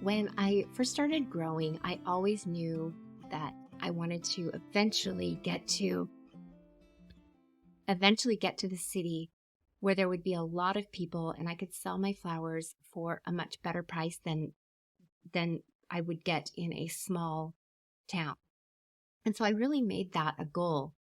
When I first started growing, I always knew that I wanted to eventually get to the city where there would be a lot of people and I could sell my flowers for a much better price than I would get in a small town. And so I really made that a goal.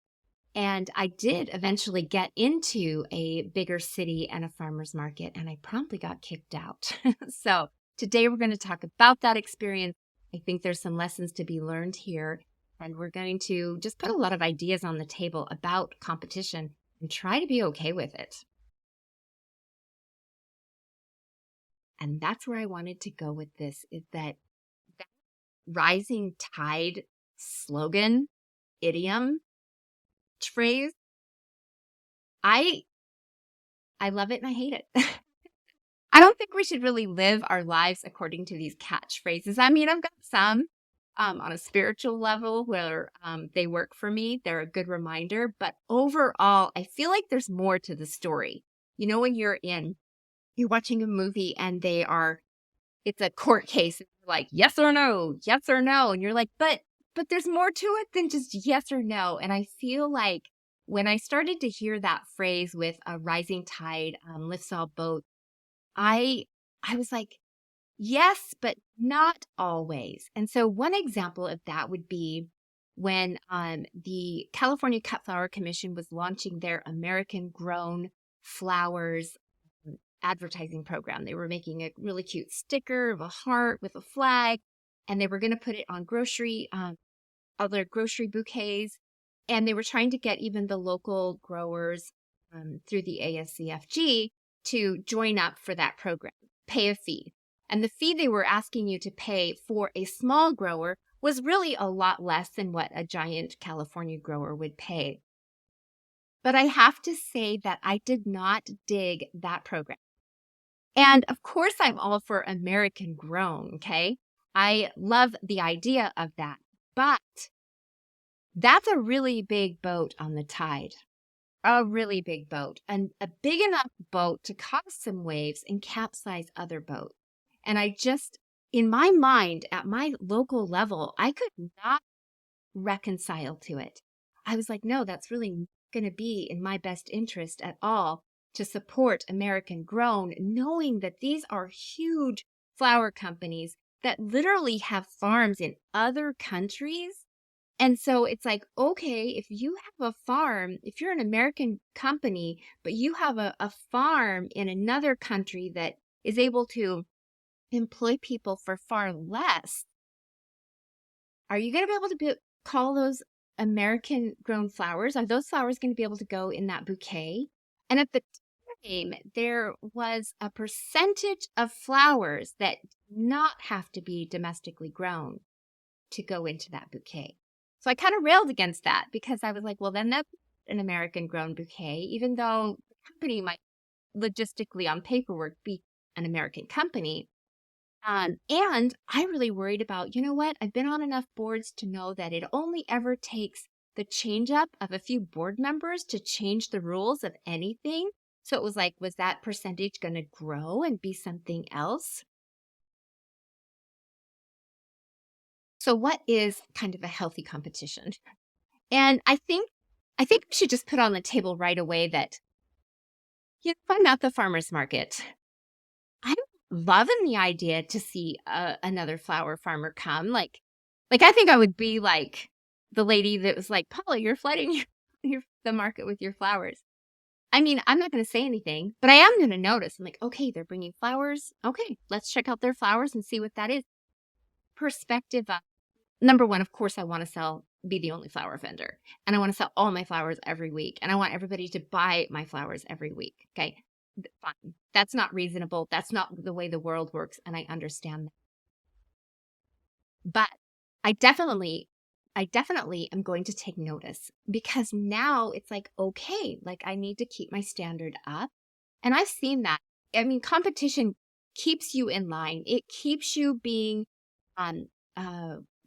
And I did eventually get into a bigger city and a farmer's market, and I promptly got kicked out. So today we're going to talk about that experience. I think there's some lessons to be learned here, and we're going to just put a lot of ideas on the table about competition and try to be okay with it. And that's where I wanted to go with this, is that rising tide slogan, idiom, phrase, I love it and I hate it. I don't think we should really live our lives according to these catchphrases. I mean, I've got some on a spiritual level where they work for me. They're a good reminder. But overall, I feel like there's more to the story. You know, when you're watching a movie and it's a court case. And you're like, yes or no, yes or no. And you're like, but there's more to it than just yes or no. And I feel like when I started to hear that phrase with a rising tide lifts all boats, I was like, yes, but not always. And so one example of that would be when the California Cut Flower Commission was launching their American grown flowers advertising program. They were making a really cute sticker of a heart with a flag, and they were going to put it on other grocery bouquets. And they were trying to get even the local growers through the ASCFG to join up for that program, pay a fee. And the fee they were asking you to pay for a small grower was really a lot less than what a giant California grower would pay. But I have to say that I did not dig that program. And of course, I'm all for American grown, okay? I love the idea of that. But that's a really big boat on the tide. A really big boat, and a big enough boat to cause some waves and capsize other boats. And I just, in my mind, at my local level, I could not reconcile to it. I was like, no, that's really not going to be in my best interest at all to support American grown, knowing that these are huge flower companies that literally have farms in other countries. And so it's like, okay, if you have a farm, if you're an American company, but you have a farm in another country that is able to employ people for far less, are you going to be able to call those American grown flowers? Are those flowers going to be able to go in that bouquet? And at the time, there was a percentage of flowers that did not have to be domestically grown to go into that bouquet. So I kind of railed against that because I was like, well, then that's an American grown bouquet, even though the company might logistically on paperwork be an American company. And I really worried about, you know what? I've been on enough boards to know that it only ever takes the change up of a few board members to change the rules of anything. So it was like, was that percentage going to grow and be something else? So what is kind of a healthy competition? And I think we should just put on the table right away that, you know, if I'm at the farmer's market, I'm loving the idea to see another flower farmer come. Like I think I would be like the lady that was like, Paula, you're flooding the market with your flowers. I mean, I'm not going to say anything, but I am going to notice. I'm like, okay, they're bringing flowers. Okay, let's check out their flowers and see what that is. Perspective of, number one, of course, I want to be the only flower vendor. And I want to sell all my flowers every week. And I want everybody to buy my flowers every week. Okay, fine. That's not reasonable. That's not the way the world works. And I understand that. But I definitely am going to take notice because now it's like, okay, like I need to keep my standard up. And I've seen that. I mean, competition keeps you in line. It keeps you being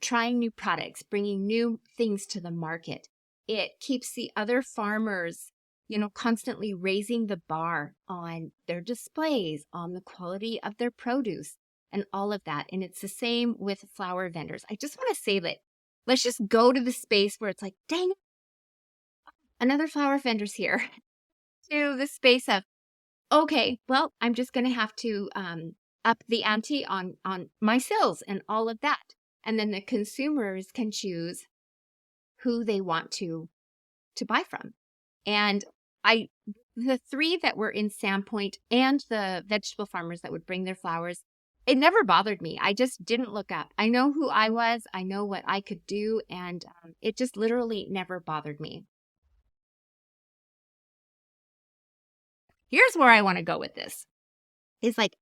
trying new products, bringing new things to the market. It keeps the other farmers, you know, constantly raising the bar on their displays, on the quality of their produce. and all of that. And it's the same with flower vendors. I just want to say that let's just go to the space where it's like, dang, another flower vendor's here, to the space of, okay, well, I'm just going to have to up the ante on my sales and all of that. And then the consumers can choose who they want to buy from. And the three that were in Sandpoint and the vegetable farmers that would bring their flowers, it never bothered me. I just didn't look up. I know who I was. I know what I could do. And it just literally never bothered me. Here's where I want to go with this. It's like,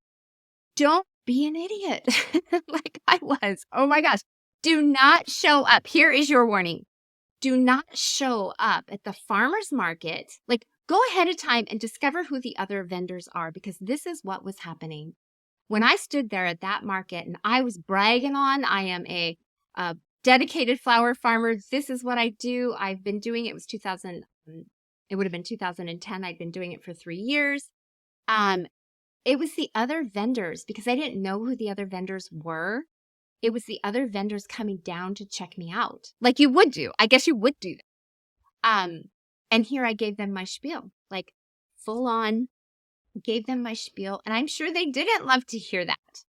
don't be an idiot like I was. Oh my gosh. Do not show up. Here is your warning. Do not show up at the farmer's market. Like, go ahead of time and discover who the other vendors are, because this is what was happening. When I stood there at that market and I was bragging on, I am a dedicated flower farmer. This is what I do. I've been doing it. It was 2000. It would have been 2010. I'd been doing it for 3 years. It was the other vendors, because I didn't know who the other vendors were. It was the other vendors coming down to check me out, like you would do. I guess you would do that. And here I gave them my spiel, like full on gave them my spiel. And I'm sure they didn't love to hear that.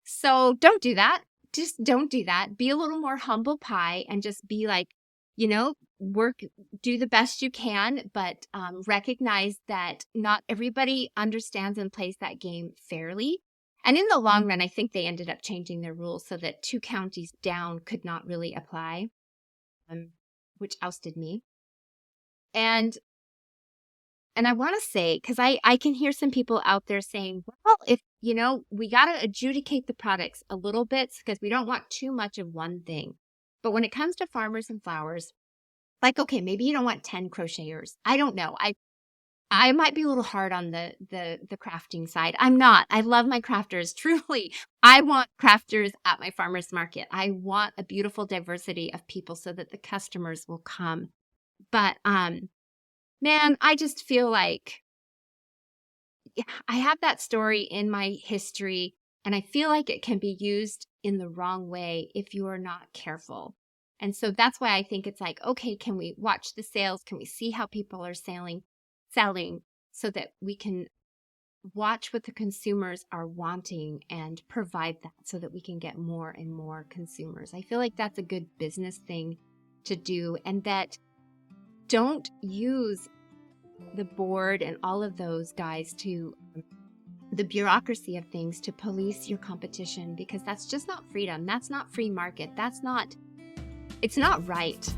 So don't do that. Just don't do that. Be a little more humble pie and just be like, do the best you can, but recognize that not everybody understands and plays that game fairly. And in the long run, I think they ended up changing their rules so that 2 counties down could not really apply, which ousted me. And I want to say, because I can hear some people out there saying, well, if, we got to adjudicate the products a little bit because we don't want too much of one thing. But when it comes to farmers and flowers, like, okay, maybe you don't want 10 crocheters. I don't know. I might be a little hard on the crafting side. I'm not. I love my crafters. Truly. I want crafters at my farmer's market. I want a beautiful diversity of people so that the customers will come. But, man, I just feel like I have that story in my history, and I feel like it can be used in the wrong way if you are not careful. And so that's why I think it's like, okay, can we watch the sales? Can we see how people are selling so that we can watch what the consumers are wanting and provide that so that we can get more and more consumers? I feel like that's a good business thing to do, and that don't use the board and all of those guys to the bureaucracy of things to police your competition, because that's just not freedom. That's not free market. It's not right.